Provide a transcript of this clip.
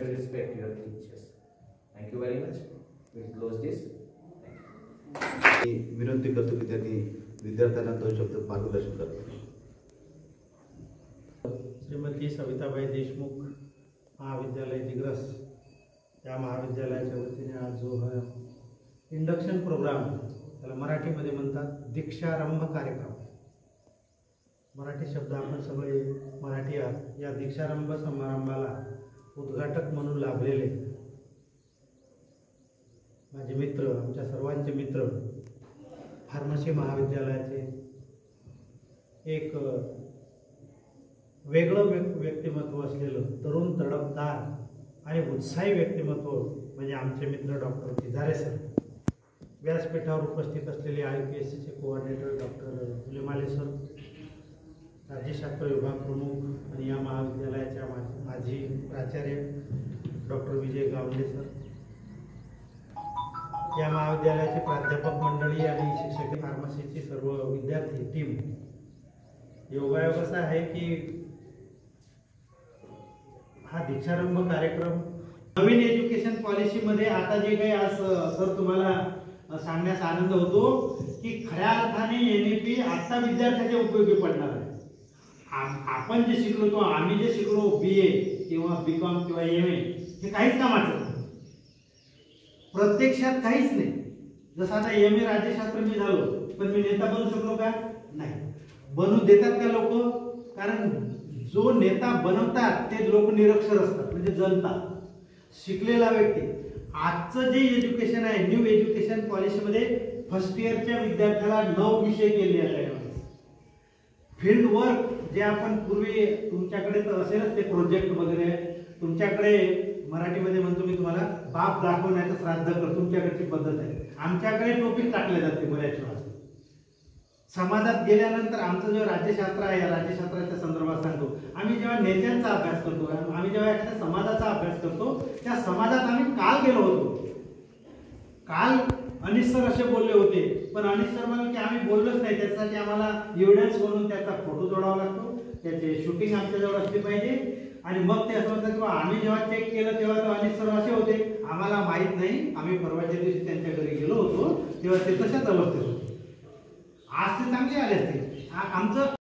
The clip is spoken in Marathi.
Respect your teachers. Thank you very much. We'll close this. विनंती करतो की त्यांनी विद्यार्थ्यांना 2 शब्द मार्गदर्शन करावे. श्रीमती सविताबाई देशमुख महाविद्यालय दिग्रस या महाविद्यालयाच्या वतीने आज जो हा इंडक्शन प्रोग्राम, त्याला मराठीमध्ये म्हणतात दीक्षारंभ कार्यक्रम. मराठी शब्द आपण सगळे मराठी आहात. या दीक्षारंभ समारंभाला उद्घाटक म्हणून लाभलेले माझे मित्र, आमच्या सर्वांचे मित्र, फार्मसी महाविद्यालयाचे एक वेगळं व्यक्तिमत्व असलेलं तरुण, तडफदार आणि उत्साही व्यक्तिमत्व म्हणजे आमचे मित्र डॉक्टर तिजारे सर. व्यासपीठावर उपस्थित असलेले IPSCचे कोऑर्डिनेटर डॉक्टर फुलेमाले सर, राज्यशास्त्र विभाग प्रमुख आणि या महाविद्यालयाच्या माजी प्राचार्य डॉक्टर विजय गावंडे सर, या महाविद्यालयाचे प्राध्यापक मंडळी आणि शिक्षक, फार्मसीची सर्व विद्यार्थी टीम. योगायोग असा आहे की हा दीक्षारंभ कार्यक्रम नवीन एज्युकेशन पॉलिसीमध्ये आता जे काही आज सर तुम्हाला सांगण्यास आनंद होतो की खऱ्या अर्थाने NEP आता विद्यार्थ्याच्या उपयोगी पडणार आहे. आपण जे शिकलो तो आम्ही जे शिकलो BA किंवा BCom किंवा MA हे काहीच कामाचं नाही, प्रत्यक्षात काहीच नाही. जसं आता MA राज्यशास्त्र मी झालो, पण मी नेता बनू शकलो का? नाही. बनू देतात का लोक? कारण जो नेता बनवतात ते लोक निरक्षर असतात, म्हणजे जनता, शिकलेला व्यक्ती. आजचं जे एज्युकेशन आहे, न्यू एज्युकेशन पॉलिसीमध्ये फर्स्ट इयरच्या विद्यार्थ्याला 9 विषय केले आहेत. फील्ड वर्क जे आपण पूर्वी तुमच्याकडे तर असेलच ते प्रोजेक्ट वगैरे, तुमच्याकडे मराठीमध्ये म्हणतो मी तुम्हाला बाप दाखवण्याचं श्राद्ध कर, तुमच्याकडची पद्धत आहे. आमच्याकडे टोपी टाकले जाते बऱ्याच वेळा. समाजात गेल्यानंतर आमचं जे राज्यशास्त्र आहे, या राज्यशास्त्राच्या संदर्भात सांगतो. आम्ही जेव्हा नेत्यांचा अभ्यास करतो, आम्ही जेव्हा एखाद्या समाजाचा अभ्यास करतो, त्या समाजात आम्ही काल गेलो होतो. काल अनिश सर असे बोलले होते, पण अनिश सर म्हणाले की आम्ही बोललोच नाही, त्यासाठी आम्हाला एव्हिडन्स म्हणून त्याचा फोटो जोडावा लागतो, त्याचे शूटिंग आमच्याजवळ असली पाहिजे. आणि मग ते असं म्हणतात की आम्ही जेव्हा चेक केलं तेव्हा तो अनिश सर असे होते, आम्हाला माहीत नाही, आम्ही परवाच्या दिवशी त्यांच्या घरी गेलो होतो तेव्हा ते तशाच अवस्थेत होते. आज ते चांगले आले असते. आमचं